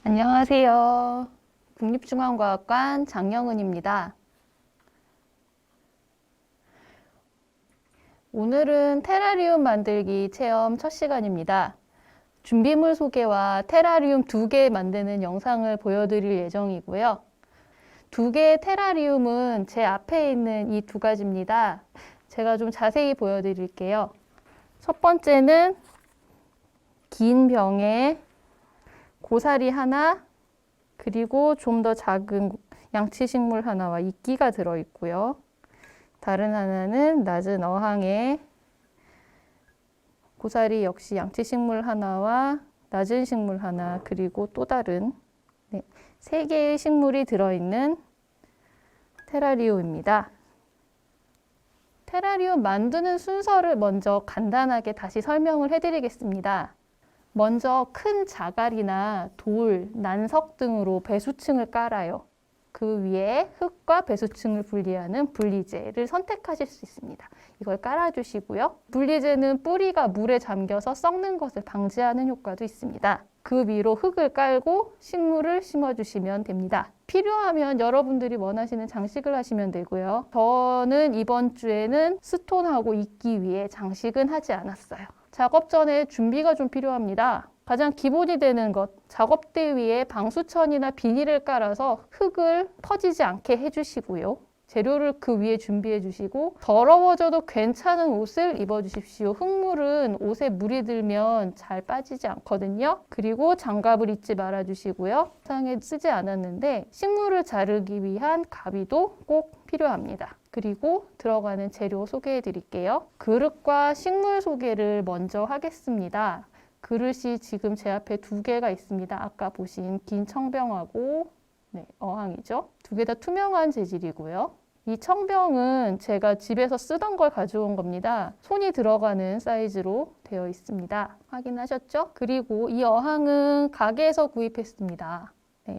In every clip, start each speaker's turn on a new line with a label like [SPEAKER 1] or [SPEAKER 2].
[SPEAKER 1] 안녕하세요. 국립중앙과학관 장영은입니다. 오늘은 테라리움 만들기 체험 첫 시간입니다. 준비물 소개와 테라리움 2개 만드는 영상을 보여드릴 예정이고요. 2개의 테라리움은 제 앞에 있는 이 2가지입니다. 제가 좀 자세히 보여드릴게요. 첫 번째는 긴 병에 고사리 하나, 그리고 좀 더 작은 양치식물 하나와 이끼가 들어있고요. 다른 하나는 낮은 어항에 고사리 역시 양치식물 하나와 낮은 식물 하나, 그리고 또 다른 3개의 식물이 들어있는 테라리움입니다. 테라리움 만드는 순서를 먼저 간단하게 다시 설명을 해드리겠습니다. 먼저 큰 자갈이나 돌, 난석 등으로 배수층을 깔아요. 그 위에 흙과 배수층을 분리하는 분리재를 선택하실 수 있습니다. 이걸 깔아주시고요. 분리재는 뿌리가 물에 잠겨서 썩는 것을 방지하는 효과도 있습니다. 그 위로 흙을 깔고 식물을 심어주시면 됩니다. 필요하면 여러분들이 원하시는 장식을 하시면 되고요. 저는 이번 주에는 스톤하고 이끼 위에 장식은 하지 않았어요. 작업 전에 준비가 좀 필요합니다. 가장 기본이 되는 것, 작업대 위에 방수천이나 비닐을 깔아서 흙을 퍼지지 않게 해주시고요. 재료를 그 위에 준비해 주시고 더러워져도 괜찮은 옷을 입어 주십시오. 흙물은 옷에 물이 들면 잘 빠지지 않거든요. 그리고 장갑을 잊지 말아 주시고요. 상에 쓰지 않았는데 식물을 자르기 위한 가위도 꼭 필요합니다. 그리고 들어가는 재료 소개해 드릴게요. 그릇과 식물 소개를 먼저 하겠습니다. 그릇이 지금 제 앞에 2개가 있습니다. 아까 보신 긴 청병하고 어항이죠. 2개 다 투명한 재질이고요. 이 청병은 제가 집에서 쓰던 걸 가져온 겁니다. 손이 들어가는 사이즈로 되어 있습니다. 확인하셨죠? 그리고 이 어항은 가게에서 구입했습니다.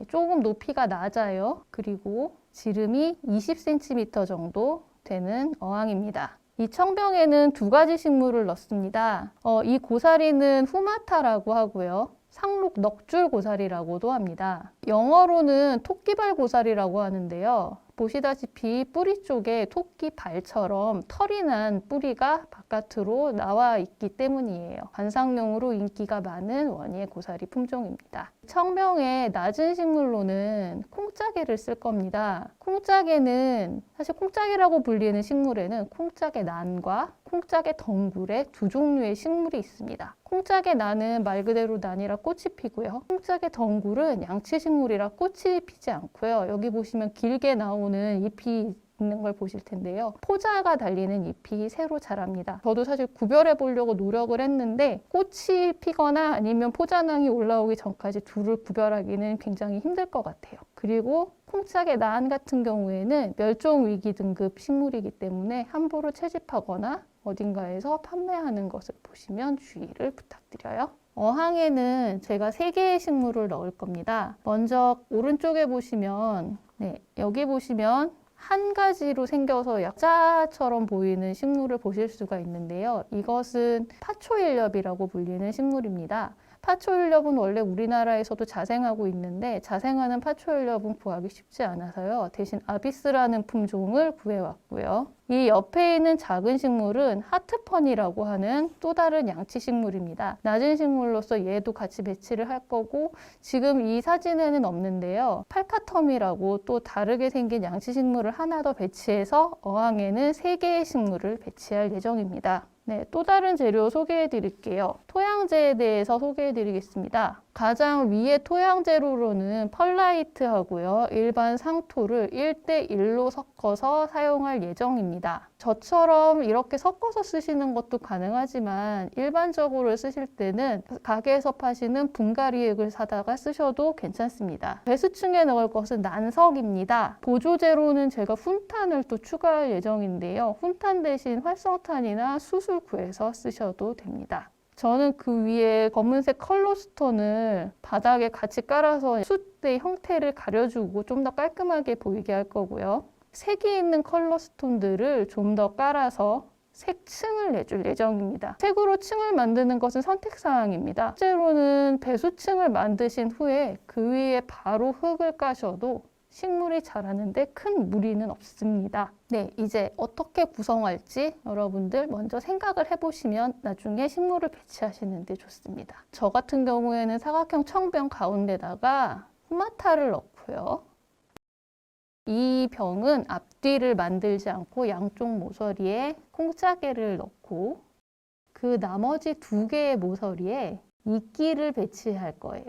[SPEAKER 1] 조금 높이가 낮아요. 그리고 지름이 20cm 정도 되는 어항입니다. 이 청병에는 2가지 식물을 넣습니다. 이 고사리는 후마타라고 하고요. 상록 넉줄 고사리라고도 합니다. 영어로는 토끼발 고사리라고 하는데요. 보시다시피 뿌리 쪽에 토끼 발처럼 털이 난 뿌리가 바깥으로 나와 있기 때문이에요. 관상용으로 인기가 많은 원예 고사리 품종입니다. 청병의 낮은 식물로는 콩짜개를 쓸 겁니다. 콩짜개는 사실 콩짜개라고 불리는 식물에는 콩짜개 난과 콩짜개 덩굴의 2종류의 식물이 있습니다. 콩짜개 난은 말 그대로 난이라 꽃이 피고요. 콩짜개 덩굴은 양치식물이라 꽃이 피지 않고요. 여기 보시면 길게 나오는 잎이 있는 걸 보실 텐데요. 포자가 달리는 잎이 새로 자랍니다. 저도 사실 구별해 보려고 노력을 했는데 꽃이 피거나 아니면 포자낭이 올라오기 전까지 둘을 구별하기는 굉장히 힘들 것 같아요. 그리고 콩짜개 난 같은 경우에는 멸종위기 등급 식물이기 때문에 함부로 채집하거나 어딘가에서 판매하는 것을 보시면 주의를 부탁드려요. 어항에는 제가 3개의 식물을 넣을 겁니다. 먼저 오른쪽에 보시면 여기 보시면 한 가지로 생겨서 약자처럼 보이는 식물을 보실 수가 있는데요. 이것은 파초일렵이라고 불리는 식물입니다. 파초일렵은 원래 우리나라에서도 자생하고 있는데 자생하는 파초일렵은 구하기 쉽지 않아서요. 대신 아비스라는 품종을 구해왔고요. 이 옆에 있는 작은 식물은 하트펀이라고 하는 또 다른 양치식물입니다. 낮은 식물로서 얘도 같이 배치를 할 거고 지금 이 사진에는 없는데요. 팔카텀이라고 또 다르게 생긴 양치식물을 하나 더 배치해서 어항에는 3개의 식물을 배치할 예정입니다. 또 다른 재료 소개해 드릴게요. 토양재에 대해서 소개해 드리겠습니다. 가장 위에 토양 재료로는 펄라이트하고요. 일반 상토를 1대1로 섞어서 사용할 예정입니다. 저처럼 이렇게 섞어서 쓰시는 것도 가능하지만 일반적으로 쓰실 때는 가게에서 파시는 분갈이액을 사다가 쓰셔도 괜찮습니다. 배수층에 넣을 것은 난석입니다. 보조 재료는 제가 훈탄을 또 추가할 예정인데요. 훈탄 대신 활성탄이나 숯을 구해서 쓰셔도 됩니다. 저는 그 위에 검은색 컬러 스톤을 바닥에 같이 깔아서 숯의 형태를 가려주고 좀 더 깔끔하게 보이게 할 거고요. 색이 있는 컬러 스톤들을 좀 더 깔아서 색층을 내줄 예정입니다. 색으로 층을 만드는 것은 선택사항입니다. 실제로는 배수층을 만드신 후에 그 위에 바로 흙을 까셔도 식물이 자라는데 큰 무리는 없습니다. 네, 이제 어떻게 구성할지 여러분들 먼저 생각을 해보시면 나중에 식물을 배치하시는 데 좋습니다. 저 같은 경우에는 사각형 청병 가운데다가 후마타를 넣고요. 이 병은 앞뒤를 만들지 않고 양쪽 모서리에 콩짜개를 넣고 그 나머지 2개의 모서리에 이끼를 배치할 거예요.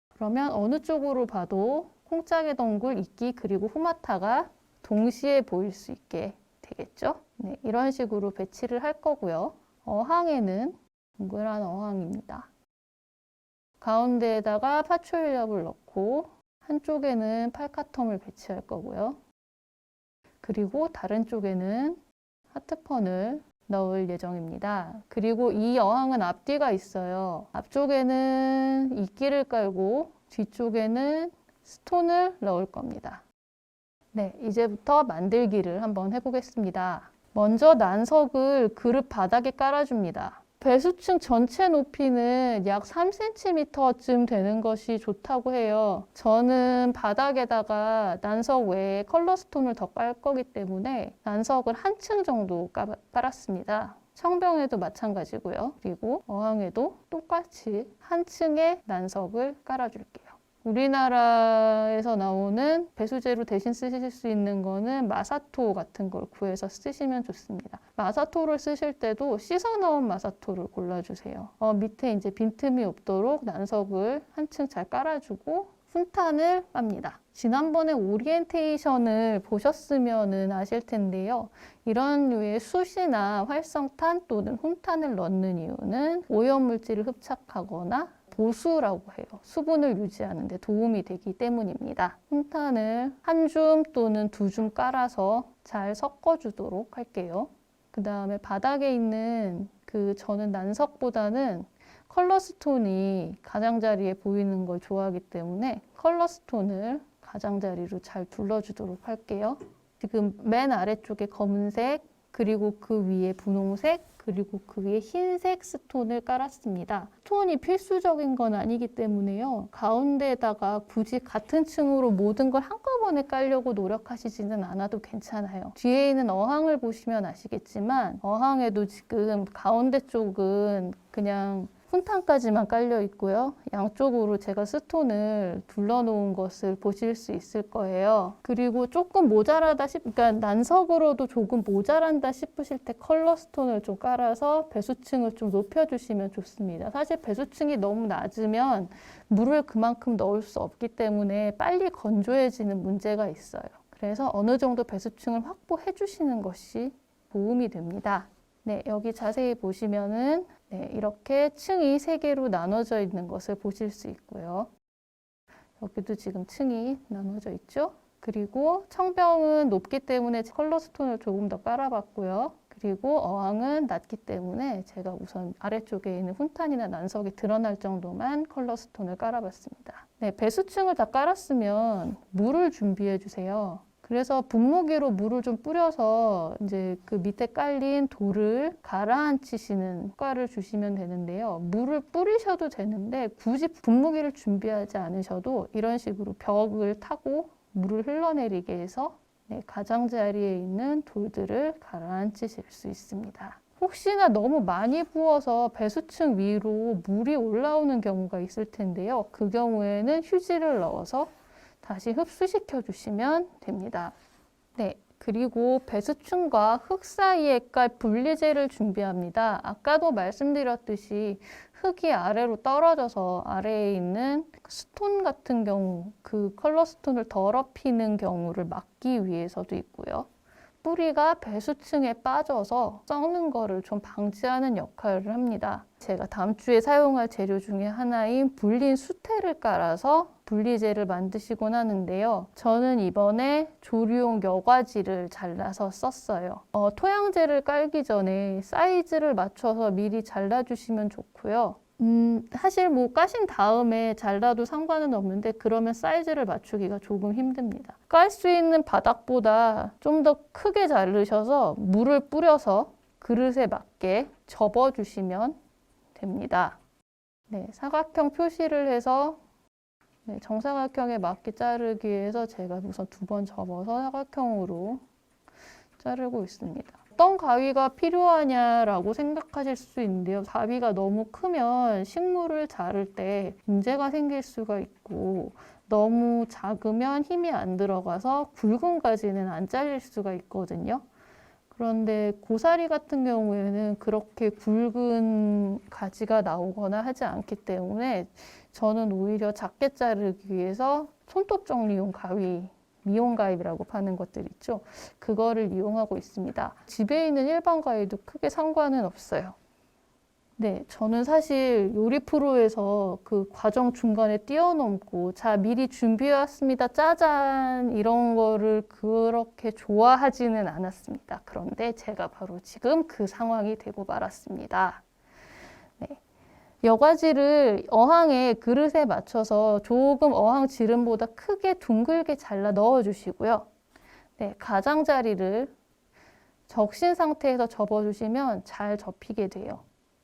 [SPEAKER 1] 그러면 어느 쪽으로 봐도 콩짜개 덩굴, 이끼, 그리고 후마타가 동시에 보일 수 있게 되겠죠? 네, 이런 식으로 배치를 할 거고요. 어항에는 동그란 어항입니다. 가운데에다가 파초일렵을 넣고 한쪽에는 팔카텀을 배치할 거고요. 그리고 다른 쪽에는 하트펀을 넣을 예정입니다. 그리고 이 어항은 앞뒤가 있어요. 앞쪽에는 이끼를 깔고 뒤쪽에는 스톤을 넣을 겁니다. 네, 이제부터 만들기를 한번 해보겠습니다. 먼저 난석을 그릇 바닥에 깔아줍니다. 배수층 전체 높이는 약 3cm쯤 되는 것이 좋다고 해요. 저는 바닥에다가 난석 외에 컬러 스톤을 더 깔 거기 때문에 난석을 한 층 정도 깔았습니다. 청병에도 마찬가지고요. 그리고 어항에도 똑같이 한 층의 난석을 깔아줄게요. 우리나라에서 나오는 배수재로 대신 쓰실 수 있는 거는 마사토 같은 걸 구해서 쓰시면 좋습니다. 마사토를 쓰실 때도 씻어 넣은 마사토를 골라주세요. 밑에 이제 빈틈이 없도록 난석을 한층 잘 깔아주고 훈탄을 빱니다. 지난번에 오리엔테이션을 보셨으면 아실 텐데요. 이런 류의 숯이나 활성탄 또는 훈탄을 넣는 이유는 오염물질을 흡착하거나 보수라고 해요. 수분을 유지하는 데 도움이 되기 때문입니다. 훈탄을 한 줌 또는 2줌 깔아서 잘 섞어주도록 할게요. 그 다음에 바닥에 있는 저는 난석보다는 컬러 스톤이 가장자리에 보이는 걸 좋아하기 때문에 컬러 스톤을 가장자리로 잘 둘러주도록 할게요. 지금 맨 아래쪽에 검은색, 그리고 그 위에 분홍색, 그리고 그 위에 흰색 스톤을 깔았습니다. 스톤이 필수적인 건 아니기 때문에요. 가운데에다가 굳이 같은 층으로 모든 걸 한꺼번에 깔려고 노력하시지는 않아도 괜찮아요. 뒤에 있는 어항을 보시면 아시겠지만 어항에도 지금 가운데 쪽은 그냥 훈탄까지만 깔려 있고요. 양쪽으로 제가 스톤을 둘러놓은 것을 보실 수 있을 거예요. 그리고 조금 모자라다 그러니까 난석으로도 조금 모자란다 싶으실 때 컬러 스톤을 좀 깔아서 배수층을 좀 높여주시면 좋습니다. 사실 배수층이 너무 낮으면 물을 그만큼 넣을 수 없기 때문에 빨리 건조해지는 문제가 있어요. 그래서 어느 정도 배수층을 확보해 주시는 것이 도움이 됩니다. 네, 여기 자세히 보시면은 이렇게 층이 3개로 나눠져 있는 것을 보실 수 있고요. 여기도 지금 층이 나눠져 있죠. 그리고 청병은 높기 때문에 컬러 스톤을 조금 더 깔아봤고요. 그리고 어항은 낮기 때문에 제가 우선 아래쪽에 있는 훈탄이나 난석이 드러날 정도만 컬러 스톤을 깔아봤습니다. 네, 배수층을 다 깔았으면 물을 준비해 주세요. 그래서 분무기로 물을 좀 뿌려서 이제 그 밑에 깔린 돌을 가라앉히시는 효과를 주시면 되는데요. 물을 뿌리셔도 되는데 굳이 분무기를 준비하지 않으셔도 이런 식으로 벽을 타고 물을 흘러내리게 해서 가장자리에 있는 돌들을 가라앉히실 수 있습니다. 혹시나 너무 많이 부어서 배수층 위로 물이 올라오는 경우가 있을 텐데요. 그 경우에는 휴지를 넣어서 다시 흡수시켜 주시면 됩니다. 네, 그리고 배수층과 흙 사이에 깔 분리재를 준비합니다. 아까도 말씀드렸듯이 흙이 아래로 떨어져서 아래에 있는 스톤 같은 경우, 그 컬러 스톤을 더럽히는 경우를 막기 위해서도 있고요. 뿌리가 배수층에 빠져서 썩는 거를 좀 방지하는 역할을 합니다. 제가 다음 주에 사용할 재료 중에 하나인 불린 수태를 깔아서 분리재를 만드시곤 하는데요. 저는 이번에 조류용 여과지를 잘라서 썼어요. 토양재를 깔기 전에 사이즈를 맞춰서 미리 잘라주시면 좋고요. 사실 뭐 까신 다음에 잘라도 상관은 없는데 그러면 사이즈를 맞추기가 조금 힘듭니다. 깔 수 있는 바닥보다 좀 더 크게 자르셔서 물을 뿌려서 그릇에 맞게 접어주시면 됩니다. 네, 사각형 표시를 해서 정사각형에 맞게 자르기 위해서 제가 우선 2번 접어서 사각형으로 자르고 있습니다. 어떤 가위가 필요하냐라고 생각하실 수 있는데요. 가위가 너무 크면 식물을 자를 때 문제가 생길 수가 있고, 너무 작으면 힘이 안 들어가서 굵은 가지는 안 잘릴 수가 있거든요. 그런데 고사리 같은 경우에는 그렇게 굵은 가지가 나오거나 하지 않기 때문에 저는 오히려 작게 자르기 위해서 손톱 정리용 가위, 미용 가위라고 파는 것들 있죠. 그거를 이용하고 있습니다. 집에 있는 일반 가위도 크게 상관은 없어요. 네, 저는 사실 요리 프로에서 그 과정 중간에 뛰어넘고, 자, 미리 준비해왔습니다, 짜잔, 이런 거를 그렇게 좋아하지는 않았습니다. 그런데 제가 바로 지금 그 상황이 되고 말았습니다. 네. 여과지를 어항의 그릇에 맞춰서 조금 어항 지름보다 크게 둥글게 잘라 넣어주시고요. 네, 가장자리를 적신 상태에서 접어주시면 잘 접히게 돼요.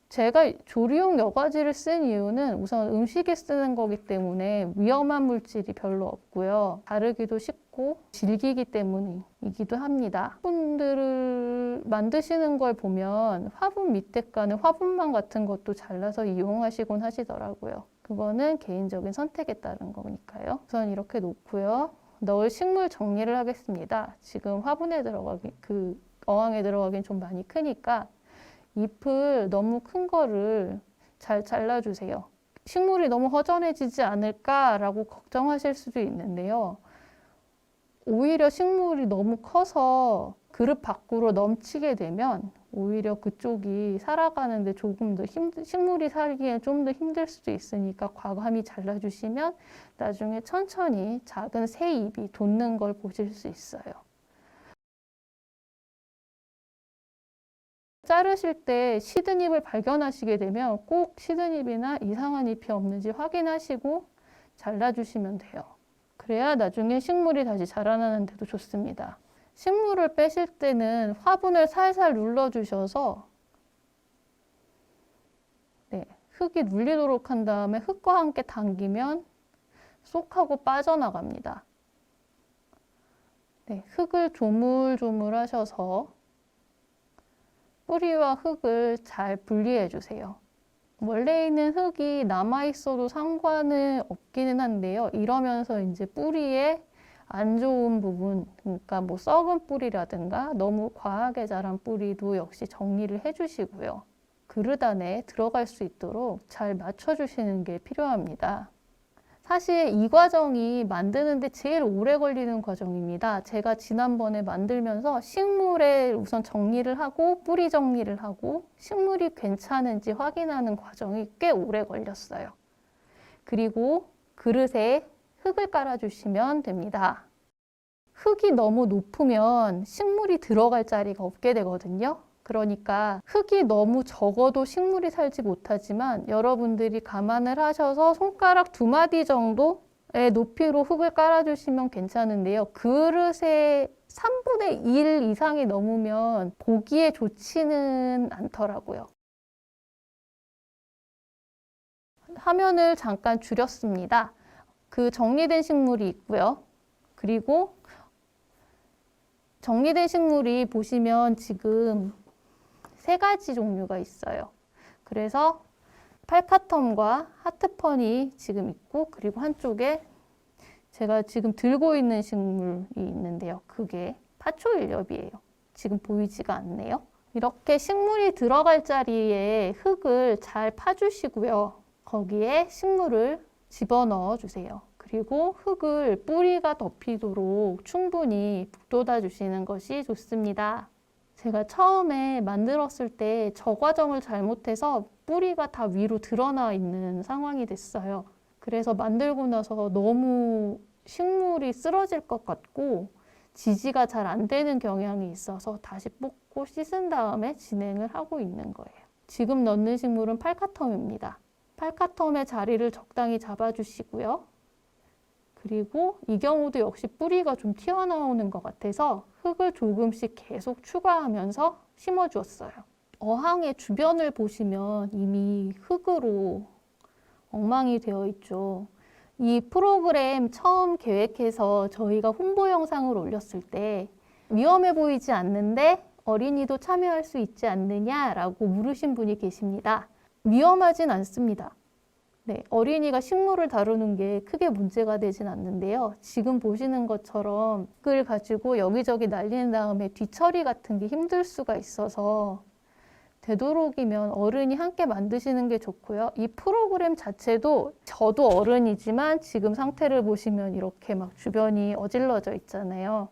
[SPEAKER 1] 제가 조리용 여과지를 쓴 이유는 우선 음식에 쓰는 거기 때문에 위험한 물질이 별로 없고요. 자르기도 쉽고 질기기 때문이기도 합니다. 화분들을 만드시는 걸 보면 화분 밑에 가는 화분망 같은 것도 잘라서 이용하시곤 하시더라고요. 그거는 개인적인 선택에 따른 거니까요. 우선 이렇게 놓고요. 넣을 식물 정리를 하겠습니다. 지금 화분에 들어가긴, 어항에 들어가긴 좀 많이 크니까 잎을 너무 큰 거를 잘 잘라주세요. 식물이 너무 허전해지지 않을까라고 걱정하실 수도 있는데요. 오히려 식물이 너무 커서 그릇 밖으로 넘치게 되면 오히려 그쪽이 살아가는데 조금 더 식물이 살기에 좀 더 힘들 수도 있으니까 과감히 잘라주시면 나중에 천천히 작은 새 잎이 돋는 걸 보실 수 있어요. 자르실 때 시든 잎을 발견하시게 되면 꼭 시든 잎이나 이상한 잎이 없는지 확인하시고 잘라주시면 돼요. 그래야 나중에 식물이 다시 자라나는 데도 좋습니다. 식물을 빼실 때는 화분을 살살 눌러주셔서 흙이 눌리도록 한 다음에 흙과 함께 당기면 쏙 하고 빠져나갑니다. 흙을 조물조물 하셔서 뿌리와 흙을 잘 분리해 주세요. 원래 있는 흙이 남아있어도 상관은 없기는 한데요. 이러면서 이제 뿌리에 안 좋은 부분, 그러니까 뭐 썩은 뿌리라든가 너무 과하게 자란 뿌리도 역시 정리를 해주시고요. 그릇 안에 들어갈 수 있도록 잘 맞춰주시는 게 필요합니다. 사실 이 과정이 만드는데 제일 오래 걸리는 과정입니다. 제가 지난번에 만들면서 식물에 우선 정리를 하고 뿌리 정리를 하고 식물이 괜찮은지 확인하는 과정이 꽤 오래 걸렸어요. 그리고 그릇에 흙을 깔아주시면 됩니다. 흙이 너무 높으면 식물이 들어갈 자리가 없게 되거든요. 그러니까 흙이 너무 적어도 식물이 살지 못하지만 여러분들이 감안을 하셔서 손가락 2마디 정도의 높이로 흙을 깔아주시면 괜찮은데요. 그릇의 3분의 1 이상이 넘으면 보기에 좋지는 않더라고요. 화면을 잠깐 줄였습니다. 그 정리된 식물이 있고요. 그리고 정리된 식물이 보시면 지금 3가지 종류가 있어요. 그래서 팔카텀과 하트펀이 지금 있고, 그리고 한쪽에 제가 지금 들고 있는 식물이 있는데요. 그게 파초일렵이에요. 지금 보이지가 않네요. 이렇게 식물이 들어갈 자리에 흙을 잘 파주시고요. 거기에 식물을 집어넣어 주세요. 그리고 흙을 뿌리가 덮이도록 충분히 북돋아 주시는 것이 좋습니다. 제가 처음에 만들었을 때 저 과정을 잘못해서 뿌리가 다 위로 드러나 있는 상황이 됐어요. 그래서 만들고 나서 너무 식물이 쓰러질 것 같고 지지가 잘 안 되는 경향이 있어서 다시 뽑고 씻은 다음에 진행을 하고 있는 거예요. 지금 넣는 식물은 팔카텀입니다. 팔카텀의 자리를 적당히 잡아주시고요. 그리고 이 경우도 역시 뿌리가 좀 튀어나오는 것 같아서 흙을 조금씩 계속 추가하면서 심어주었어요. 어항의 주변을 보시면 이미 흙으로 엉망이 되어 있죠. 이 프로그램 처음 계획해서 저희가 홍보 영상을 올렸을 때 위험해 보이지 않는데 어린이도 참여할 수 있지 않느냐라고 물으신 분이 계십니다. 위험하진 않습니다. 네, 어린이가 식물을 다루는 게 크게 문제가 되진 않는데요. 지금 보시는 것처럼 흙을 가지고 여기저기 날린 다음에 뒤처리 같은 게 힘들 수가 있어서 되도록이면 어른이 함께 만드시는 게 좋고요. 이 프로그램 자체도 저도 어른이지만 지금 상태를 보시면 이렇게 막 주변이 어질러져 있잖아요.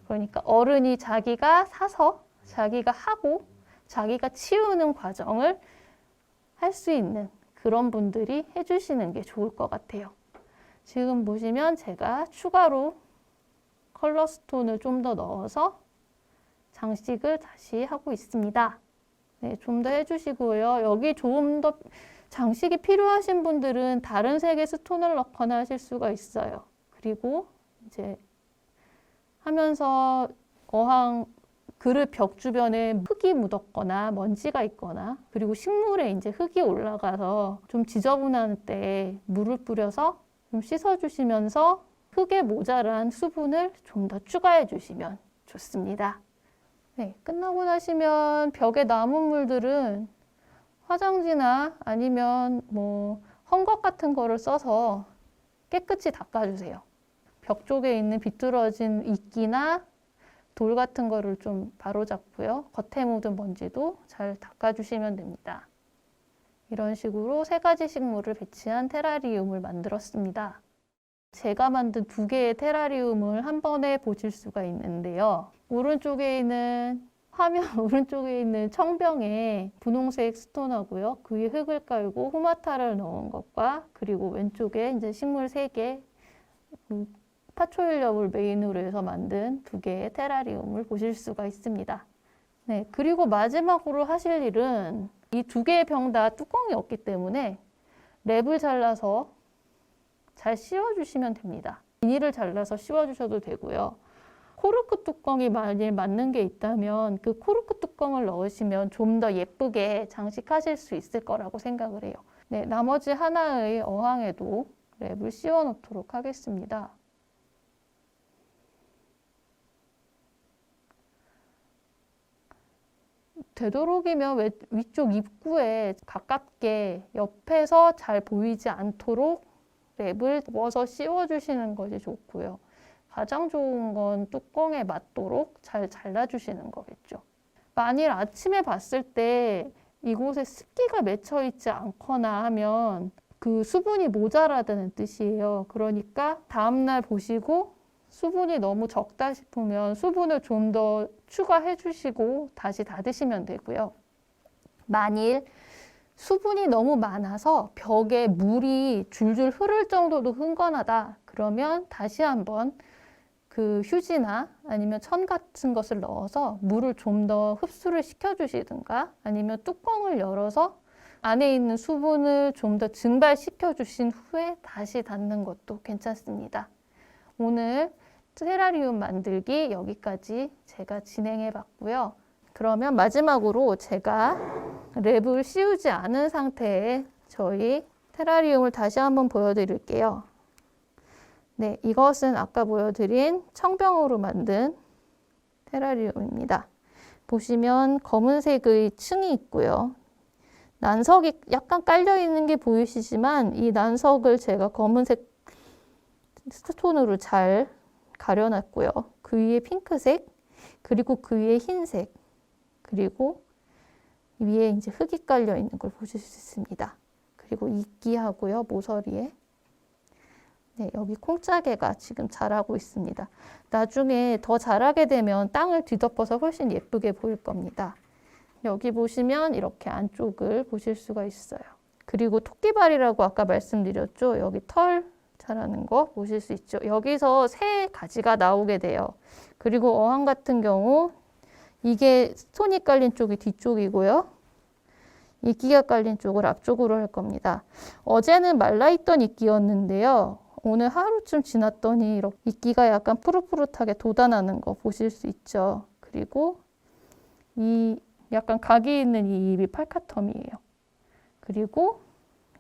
[SPEAKER 1] 그러니까 어른이 자기가 사서 자기가 하고 자기가 치우는 과정을 할 수 있는 그런 분들이 해주시는 게 좋을 것 같아요. 지금 보시면 제가 추가로 컬러 스톤을 좀 더 넣어서 장식을 다시 하고 있습니다. 네, 좀 더 해주시고요. 여기 좀 더 장식이 필요하신 분들은 다른 색의 스톤을 넣거나 하실 수가 있어요. 그리고 이제 하면서 어항 그릇 벽 주변에 흙이 묻었거나 먼지가 있거나 그리고 식물에 이제 흙이 올라가서 좀 지저분할 때 물을 뿌려서 좀 씻어주시면서 흙에 모자란 수분을 좀 더 추가해 주시면 좋습니다. 네, 끝나고 나시면 벽에 남은 물들은 화장지나 아니면 뭐 헝겊 같은 거를 써서 깨끗이 닦아주세요. 벽 쪽에 있는 비뚤어진 이끼나 돌 같은 거를 좀 바로잡고요. 겉에 묻은 먼지도 잘 닦아주시면 됩니다. 이런 식으로 3가지 식물을 배치한 테라리움을 만들었습니다. 제가 만든 2개의 테라리움을 한 번에 보실 수가 있는데요. 오른쪽에 있는 화면 오른쪽에 있는 청병에 분홍색 스톤하고요. 그 위에 흙을 깔고 호마타를 넣은 것과 그리고 왼쪽에 이제 식물 3개 파초일렵을 메인으로 해서 만든 2개의 테라리움을 보실 수가 있습니다. 네, 그리고 마지막으로 하실 일은 이 2개의 병 다 뚜껑이 없기 때문에 랩을 잘라서 잘 씌워주시면 됩니다. 비닐을 잘라서 씌워주셔도 되고요. 코르크 뚜껑이 만일 맞는 게 있다면 그 코르크 뚜껑을 넣으시면 좀 더 예쁘게 장식하실 수 있을 거라고 생각을 해요. 네, 나머지 하나의 어항에도 랩을 씌워 놓도록 하겠습니다. 되도록이면 위쪽 입구에 가깝게 옆에서 잘 보이지 않도록 랩을 접어서 씌워주시는 것이 좋고요. 가장 좋은 건 뚜껑에 맞도록 잘 잘라주시는 거겠죠. 만일 아침에 봤을 때 이곳에 습기가 맺혀 있지 않거나 하면 그 수분이 모자라다는 뜻이에요. 그러니까 다음날 보시고 수분이 너무 적다 싶으면 수분을 좀 더 추가해 주시고 다시 닫으시면 되고요. 만일 수분이 너무 많아서 벽에 물이 줄줄 흐를 정도로 흥건하다 그러면 다시 한번 그 휴지나 아니면 천 같은 것을 넣어서 물을 좀 더 흡수를 시켜주시든가 아니면 뚜껑을 열어서 안에 있는 수분을 좀 더 증발시켜 주신 후에 다시 닫는 것도 괜찮습니다. 오늘 테라리움 만들기 여기까지 제가 진행해 봤고요. 그러면 마지막으로 제가 랩을 씌우지 않은 상태에 저희 테라리움을 다시 한번 보여드릴게요. 네, 이것은 아까 보여드린 청병으로 만든 테라리움입니다. 보시면 검은색의 층이 있고요. 난석이 약간 깔려 있는 게 보이시지만 이 난석을 제가 검은색 스톤으로 잘 가려놨고요. 그 위에 핑크색, 그리고 그 위에 흰색, 그리고 위에 이제 흙이 깔려 있는 걸 보실 수 있습니다. 그리고 이끼하고요, 모서리에. 네, 여기 콩짜개가 지금 자라고 있습니다. 나중에 더 자라게 되면 땅을 뒤덮어서 훨씬 예쁘게 보일 겁니다. 여기 보시면 이렇게 안쪽을 보실 수가 있어요. 그리고 토끼발이라고 아까 말씀드렸죠. 여기 털 자라는 거 보실 수 있죠. 여기서 3가지가 나오게 돼요. 그리고 어항 같은 경우 이게 스톤이 깔린 쪽이 뒤쪽이고요. 이끼가 깔린 쪽을 앞쪽으로 할 겁니다. 어제는 말라있던 이끼였는데요. 오늘 하루쯤 지났더니 이렇게 이끼가 약간 푸릇푸릇하게 돋아나는 거 보실 수 있죠. 그리고 이 약간 각이 있는 이 입이 팔카텀이에요. 그리고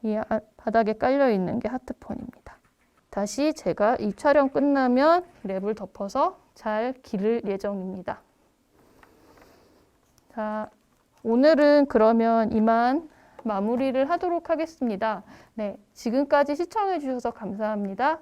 [SPEAKER 1] 이 바닥에 깔려 있는 게 하트폰입니다. 다시 제가 이 촬영 끝나면 랩을 덮어서 잘 기를 예정입니다. 자, 오늘은 그러면 이만 마무리를 하도록 하겠습니다. 네, 지금까지 시청해 주셔서 감사합니다.